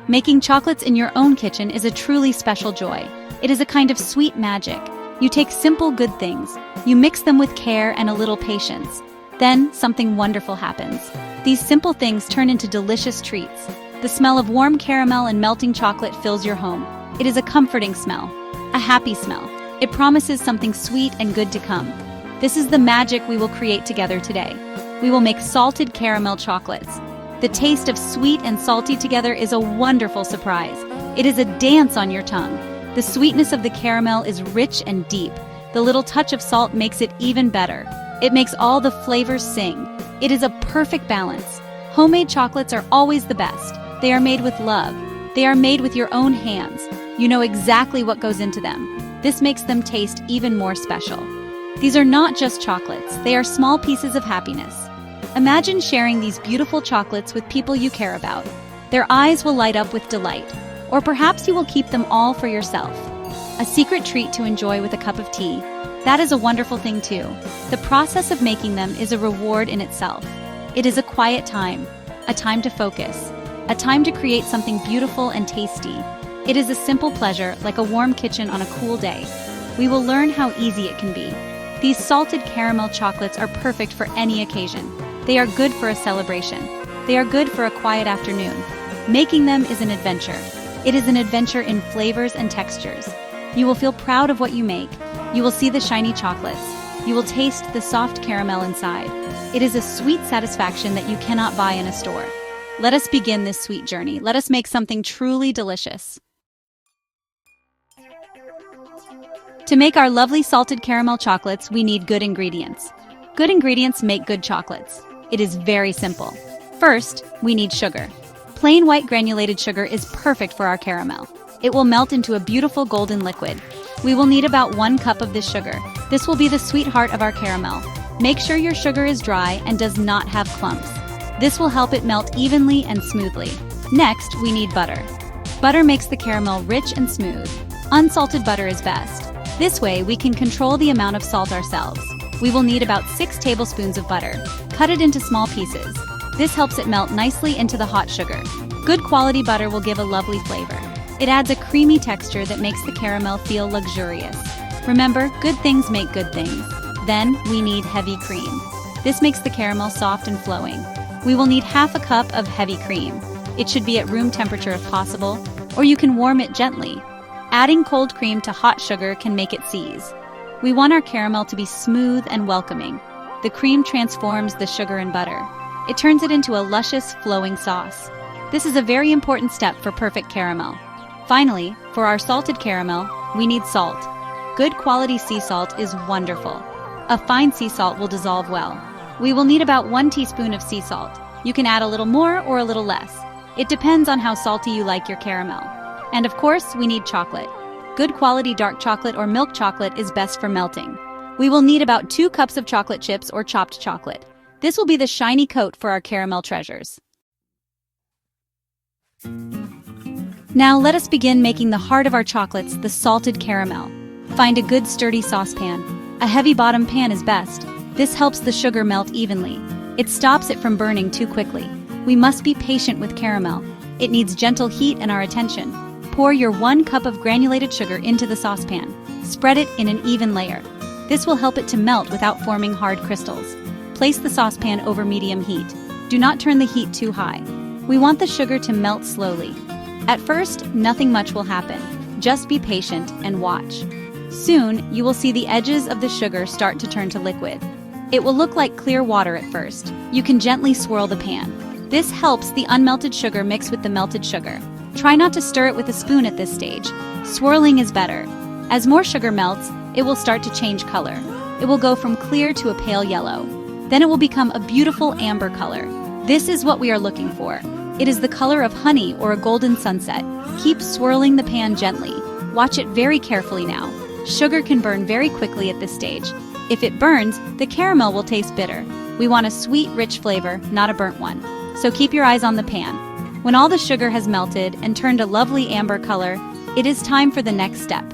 Making chocolates in your own kitchen is a truly special joy. It is a kind of sweet magic. You take simple good things, you mix them with care and a little patience. Then, something wonderful happens. These simple things turn into delicious treats. The smell of warm caramel and melting chocolate fills your home. It is a comforting smell, a happy smell. It promises something sweet and good to come. This is the magic we will create together today. We will make salted caramel chocolates. The taste of sweet and salty together is a wonderful surprise. It is a dance on your tongue. The sweetness of the caramel is rich and deep. The little touch of salt makes it even better. It makes all the flavors sing. It is a perfect balance. Homemade chocolates are always the best. They are made with love. They are made with your own hands. You know exactly what goes into them. This makes them taste even more special. These are not just chocolates. They are small pieces of happiness. Imagine sharing these beautiful chocolates with people you care about. Their eyes will light up with delight. Or perhaps you will keep them all for yourself. A secret treat to enjoy with a cup of tea. That is a wonderful thing too. The process of making them is a reward in itself. It is a quiet time, a time to focus, a time to create something beautiful and tasty. It is a simple pleasure, like a warm kitchen on a cool day. We will learn how easy it can be. These salted caramel chocolates are perfect for any occasion. They are good for a celebration. They are good for a quiet afternoon. Making them is an adventure. It is an adventure in flavors and textures. You will feel proud of what you make. You will see the shiny chocolates. You will taste the soft caramel inside. It is a sweet satisfaction that you cannot buy in a store. Let us begin this sweet journey. Let us make something truly delicious. To make our lovely salted caramel chocolates, we need good ingredients. Good ingredients make good chocolates. It is very simple. First, we need sugar. Plain white granulated sugar is perfect for our caramel. It will melt into a beautiful golden liquid. We will need about 1 cup of this sugar. This will be the sweetheart of our caramel. Make sure your sugar is dry and does not have clumps. This will help it melt evenly and smoothly. Next, we need butter. Butter makes the caramel rich and smooth. Unsalted butter is best. This way, we can control the amount of salt ourselves. We will need about 6 tablespoons of butter. Cut it into small pieces. This helps it melt nicely into the hot sugar. Good quality butter will give a lovely flavor. It adds a creamy texture that makes the caramel feel luxurious. Remember, good things make good things. Then, we need heavy cream. This makes the caramel soft and flowing. We will need half a cup of heavy cream. It should be at room temperature if possible, or you can warm it gently. Adding cold cream to hot sugar can make it seize. We want our caramel to be smooth and welcoming. The cream transforms the sugar and butter. It turns it into a luscious, flowing sauce. This is a very important step for perfect caramel. Finally, for our salted caramel, we need salt. Good quality sea salt is wonderful. A fine sea salt will dissolve well. We will need about 1 teaspoon of sea salt. You can add a little more or a little less. It depends on how salty you like your caramel. And of course, we need chocolate. Good quality dark chocolate or milk chocolate is best for melting. We will need about 2 cups of chocolate chips or chopped chocolate. This will be the shiny coat for our caramel treasures. Now let us begin making the heart of our chocolates, the salted caramel. Find a good sturdy saucepan. A heavy bottom pan is best. This helps the sugar melt evenly. It stops it from burning too quickly. We must be patient with caramel. It needs gentle heat and our attention. Pour your 1 cup of granulated sugar into the saucepan. Spread it in an even layer. This will help it to melt without forming hard crystals. Place the saucepan over medium heat. Do not turn the heat too high. We want the sugar to melt slowly. At first, nothing much will happen. Just be patient and watch. Soon, you will see the edges of the sugar start to turn to liquid. It will look like clear water at first. You can gently swirl the pan. This helps the unmelted sugar mix with the melted sugar. Try not to stir it with a spoon at this stage. Swirling is better. As more sugar melts, it will start to change color. It will go from clear to a pale yellow. Then it will become a beautiful amber color. This is what we are looking for. It is the color of honey or a golden sunset. Keep swirling the pan gently. Watch it very carefully now. Sugar can burn very quickly at this stage. If it burns, the caramel will taste bitter. We want a sweet, rich flavor, not a burnt one. So keep your eyes on the pan. When all the sugar has melted and turned a lovely amber color, it is time for the next step.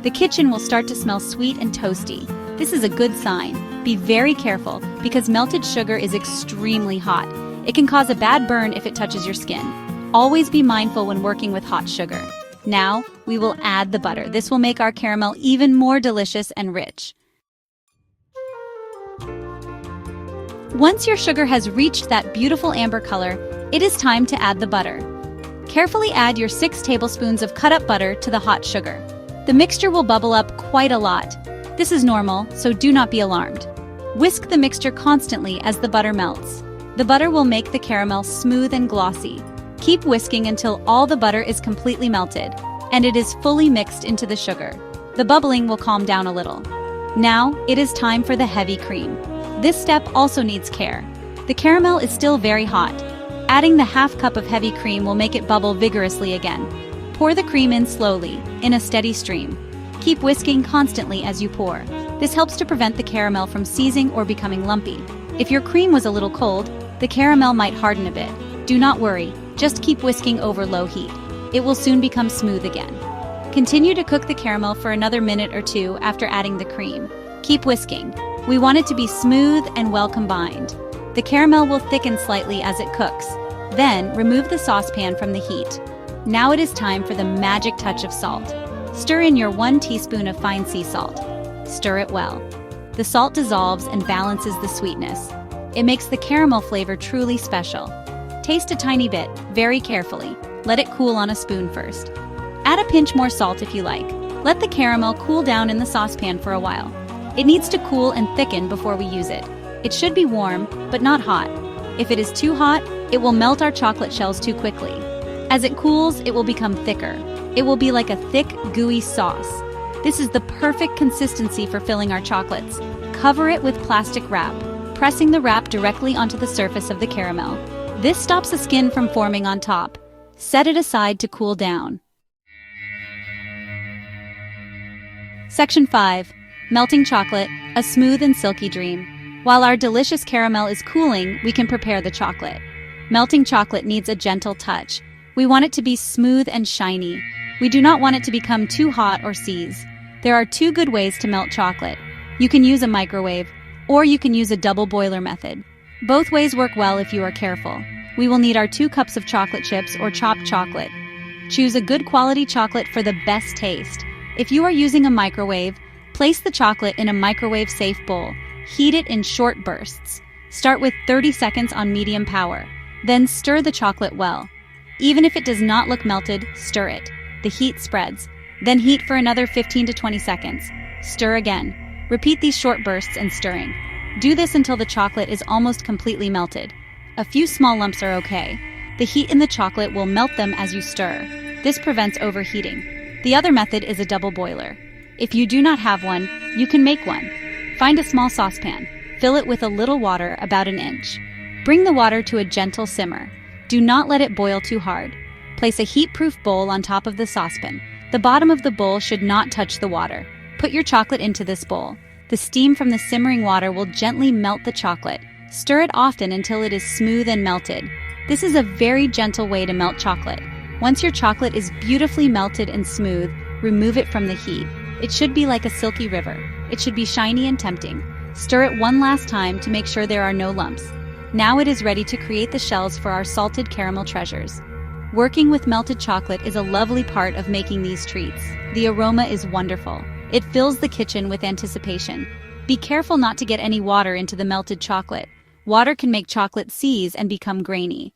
The kitchen will start to smell sweet and toasty. This is a good sign. Be very careful because melted sugar is extremely hot. It can cause a bad burn if it touches your skin. Always be mindful when working with hot sugar. Now, we will add the butter. This will make our caramel even more delicious and rich. Once your sugar has reached that beautiful amber color, it is time to add the butter. Carefully add your 6 tablespoons of cut-up butter to the hot sugar. The mixture will bubble up quite a lot. This is normal, so do not be alarmed. Whisk the mixture constantly as the butter melts. The butter will make the caramel smooth and glossy. Keep whisking until all the butter is completely melted, and it is fully mixed into the sugar. The bubbling will calm down a little. Now, it is time for the heavy cream. This step also needs care. The caramel is still very hot. Adding the half cup of heavy cream will make it bubble vigorously again. Pour the cream in slowly, in a steady stream. Keep whisking constantly as you pour. This helps to prevent the caramel from seizing or becoming lumpy. If your cream was a little cold, the caramel might harden a bit. Do not worry, just keep whisking over low heat. It will soon become smooth again. Continue to cook the caramel for another minute or 2 after adding the cream. Keep whisking. We want it to be smooth and well combined. The caramel will thicken slightly as it cooks. Then, remove the saucepan from the heat. Now it is time for the magic touch of salt. Stir in your 1 teaspoon of fine sea salt. Stir it well. The salt dissolves and balances the sweetness. It makes the caramel flavor truly special. Taste a tiny bit, very carefully. Let it cool on a spoon first. Add a pinch more salt if you like. Let the caramel cool down in the saucepan for a while. It needs to cool and thicken before we use it. It should be warm, but not hot. If it is too hot, it will melt our chocolate shells too quickly. As it cools, it will become thicker. It will be like a thick, gooey sauce. This is the perfect consistency for filling our chocolates. Cover it with plastic wrap, pressing the wrap directly onto the surface of the caramel. This stops the skin from forming on top. Set it aside to cool down. Section 5. Melting chocolate, a smooth and silky dream. While our delicious caramel is cooling, we can prepare the chocolate. Melting chocolate needs a gentle touch. We want it to be smooth and shiny. We do not want it to become too hot or seize. There are 2 good ways to melt chocolate. You can use a microwave, or you can use a double boiler method. Both ways work well if you are careful. We will need our 2 cups of chocolate chips or chopped chocolate. Choose a good quality chocolate for the best taste. If you are using a microwave, place the chocolate in a microwave-safe bowl. Heat it in short bursts. Start with 30 seconds on medium power. Then stir the chocolate well. Even if it does not look melted, stir it. The heat spreads. Then heat for another 15 to 20 seconds. Stir again. Repeat these short bursts and stirring. Do this until the chocolate is almost completely melted. A few small lumps are okay. The heat in the chocolate will melt them as you stir. This prevents overheating. The other method is a double boiler. If you do not have one, you can make one. Find a small saucepan. Fill it with a little water about 1 inch. Bring the water to a gentle simmer. Do not let it boil too hard. Place a heat-proof bowl on top of the saucepan. The bottom of the bowl should not touch the water. Put your chocolate into this bowl. The steam from the simmering water will gently melt the chocolate. Stir it often until it is smooth and melted. This is a very gentle way to melt chocolate. Once your chocolate is beautifully melted and smooth, remove it from the heat. It should be like a silky river. It should be shiny and tempting. Stir it one last time to make sure there are no lumps. Now it is ready to create the shells for our salted caramel treasures. Working with melted chocolate is a lovely part of making these treats. The aroma is wonderful. It fills the kitchen with anticipation. Be careful not to get any water into the melted chocolate. Water can make chocolate seize and become grainy.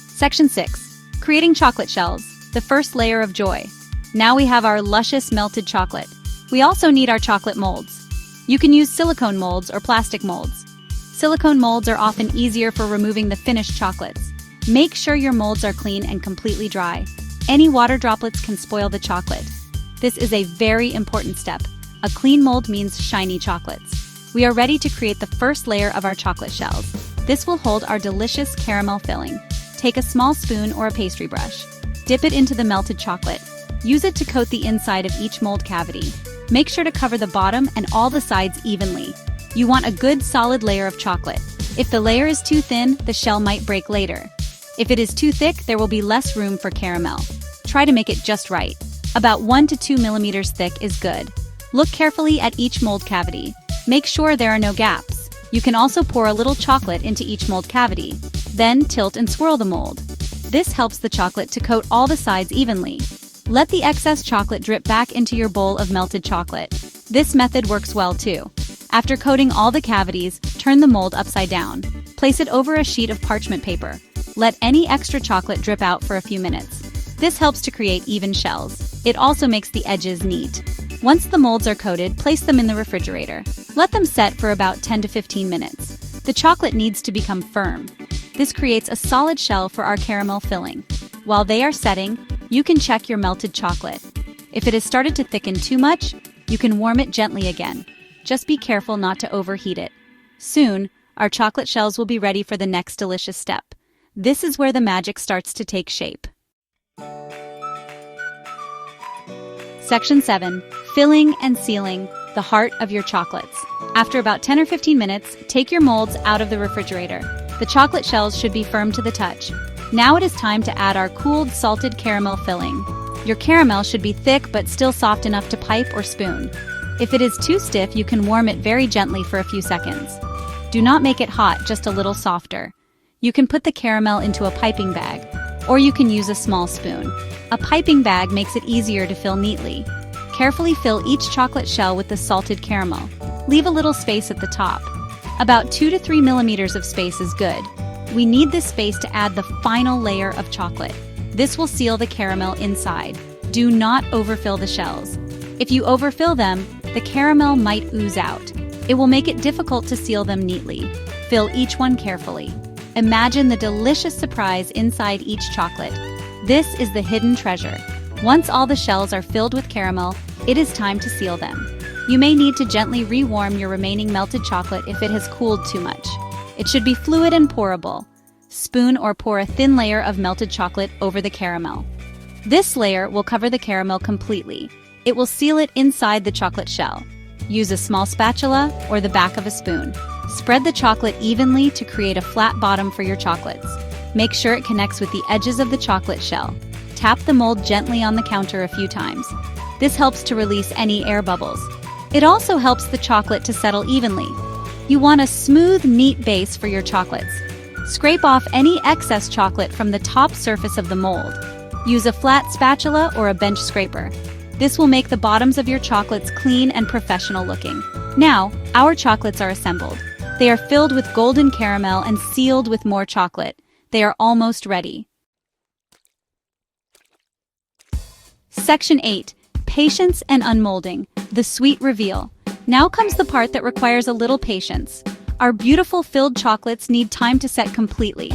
Section 6. Creating chocolate shells, the first layer of joy. Now we have our luscious melted chocolate. We also need our chocolate molds. You can use silicone molds or plastic molds. Silicone molds are often easier for removing the finished chocolates. Make sure your molds are clean and completely dry. Any water droplets can spoil the chocolate. This is a very important step. A clean mold means shiny chocolates. We are ready to create the first layer of our chocolate shells. This will hold our delicious caramel filling. Take a small spoon or a pastry brush. Dip it into the melted chocolate. Use it to coat the inside of each mold cavity. Make sure to cover the bottom and all the sides evenly. You want a good solid layer of chocolate. If the layer is too thin, the shell might break later. If it is too thick, there will be less room for caramel. Try to make it just right. About 1 to 2 millimeters thick is good. Look carefully at each mold cavity. Make sure there are no gaps. You can also pour a little chocolate into each mold cavity. Then tilt and swirl the mold. This helps the chocolate to coat all the sides evenly. Let the excess chocolate drip back into your bowl of melted chocolate. This method works well too. After coating all the cavities, turn the mold upside down. Place it over a sheet of parchment paper. Let any extra chocolate drip out for a few minutes. This helps to create even shells. It also makes the edges neat. Once the molds are coated, place them in the refrigerator. Let them set for about 10 to 15 minutes. The chocolate needs to become firm. This creates a solid shell for our caramel filling. While they are setting, you can check your melted chocolate. If it has started to thicken too much, you can warm it gently again. Just be careful not to overheat it. Soon, our chocolate shells will be ready for the next delicious step. This is where the magic starts to take shape. Section 7. Filling and sealing the heart of your chocolates. After about 10 or 15 minutes, take your molds out of the refrigerator. The chocolate shells should be firm to the touch. Now it is time to add our cooled salted caramel filling. Your caramel should be thick but still soft enough to pipe or spoon. If it is too stiff, you can warm it very gently for a few seconds. Do not make it hot, just a little softer. You can put the caramel into a piping bag, or you can use a small spoon. A piping bag makes it easier to fill neatly. Carefully fill each chocolate shell with the salted caramel. Leave a little space at the top. About 2 to 3 millimeters of space is good. We need this space to add the final layer of chocolate. This will seal the caramel inside. Do not overfill the shells. If you overfill them, the caramel might ooze out. It will make it difficult to seal them neatly. Fill each one carefully. Imagine the delicious surprise inside each chocolate. This is the hidden treasure. Once all the shells are filled with caramel, it is time to seal them. You may need to gently rewarm your remaining melted chocolate if it has cooled too much. It should be fluid and pourable. Spoon or pour a thin layer of melted chocolate over the caramel. This layer will cover the caramel completely. It will seal it inside the chocolate shell. Use a small spatula or the back of a spoon. Spread the chocolate evenly to create a flat bottom for your chocolates. Make sure it connects with the edges of the chocolate shell. Tap the mold gently on the counter a few times. This helps to release any air bubbles. It also helps the chocolate to settle evenly. You want a smooth, neat base for your chocolates. Scrape off any excess chocolate from the top surface of the mold. Use a flat spatula or a bench scraper. This will make the bottoms of your chocolates clean and professional looking. Now, our chocolates are assembled. They are filled with golden caramel and sealed with more chocolate. They are almost ready. Section 8. Patience and unmolding. The sweet reveal. Now comes the part that requires a little patience. Our beautiful filled chocolates need time to set completely.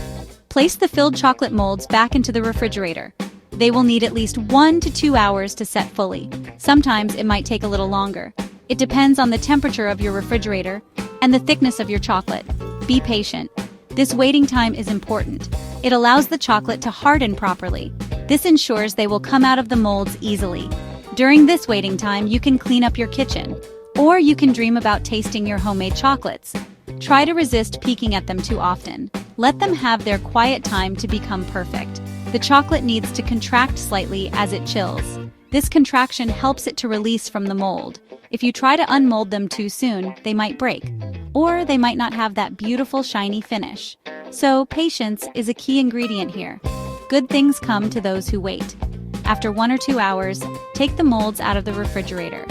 Place the filled chocolate molds back into the refrigerator. They will need at least 1 to 2 hours to set fully. Sometimes it might take a little longer. It depends on the temperature of your refrigerator and the thickness of your chocolate. Be patient. This waiting time is important. It allows the chocolate to harden properly. This ensures they will come out of the molds easily. During this waiting time, you can clean up your kitchen, or you can dream about tasting your homemade chocolates. Try to resist peeking at them too often. Let them have their quiet time to become perfect. The chocolate needs to contract slightly as it chills. This contraction helps it to release from the mold. If you try to unmold them too soon, they might break, or they might not have that beautiful shiny finish. So patience is a key ingredient here. Good things come to those who wait. After 1 or 2 hours, take the molds out of the refrigerator.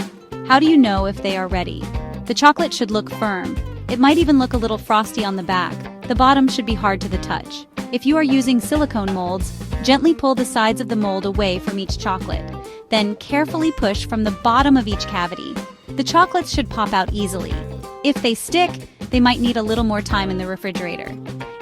How do you know if they are ready? The chocolate should look firm. It might even look a little frosty on the back. The bottom should be hard to the touch. If you are using silicone molds, gently pull the sides of the mold away from each chocolate. Then carefully push from the bottom of each cavity. The chocolates should pop out easily. If they stick, they might need a little more time in the refrigerator.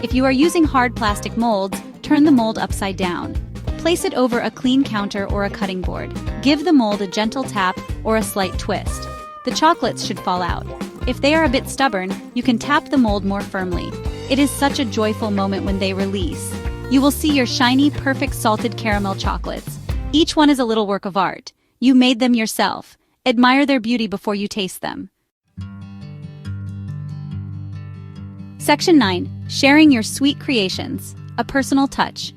If you are using hard plastic molds, turn the mold upside down. Place it over a clean counter or a cutting board. Give the mold a gentle tap or a slight twist. The chocolates should fall out. If they are a bit stubborn, you can tap the mold more firmly. It is such a joyful moment when they release. You will see your shiny, perfect salted caramel chocolates. Each one is a little work of art. You made them yourself. Admire their beauty before you taste them. Section 9. Sharing your sweet creations. A personal touch.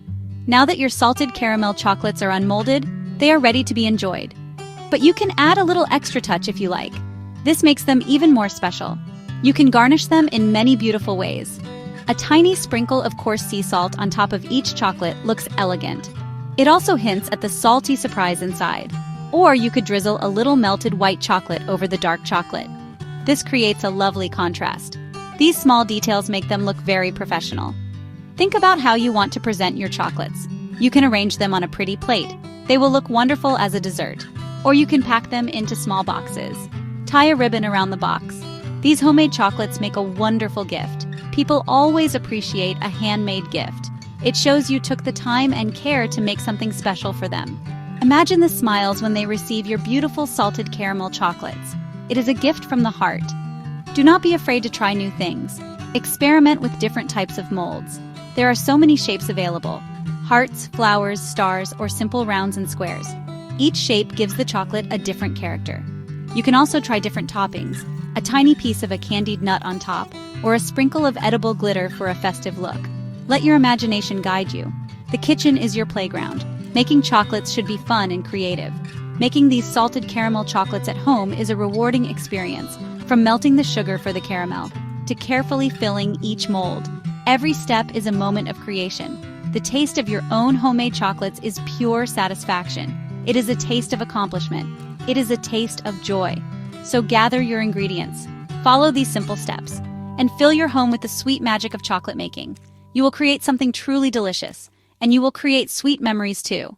Now that your salted caramel chocolates are unmolded, they are ready to be enjoyed. But you can add a little extra touch if you like. This makes them even more special. You can garnish them in many beautiful ways. A tiny sprinkle of coarse sea salt on top of each chocolate looks elegant. It also hints at the salty surprise inside. Or you could drizzle a little melted white chocolate over the dark chocolate. This creates a lovely contrast. These small details make them look very professional. Think about how you want to present your chocolates. You can arrange them on a pretty plate. They will look wonderful as a dessert. Or you can pack them into small boxes. Tie a ribbon around the box. These homemade chocolates make a wonderful gift. People always appreciate a handmade gift. It shows you took the time and care to make something special for them. Imagine the smiles when they receive your beautiful salted caramel chocolates. It is a gift from the heart. Do not be afraid to try new things. Experiment with different types of molds. There are so many shapes available: hearts, flowers, stars, or simple rounds and squares. Each shape gives the chocolate a different character. You can also try different toppings: a tiny piece of a candied nut on top, or a sprinkle of edible glitter for a festive look. Let your imagination guide you. The kitchen is your playground. Making chocolates should be fun and creative. Making these salted caramel chocolates at home is a rewarding experience, from melting the sugar for the caramel to carefully filling each mold. Every step is a moment of creation. The taste of your own homemade chocolates is pure satisfaction. It is a taste of accomplishment. It is a taste of joy. So gather your ingredients, follow these simple steps, and fill your home with the sweet magic of chocolate making. You will create something truly delicious, and you will create sweet memories too.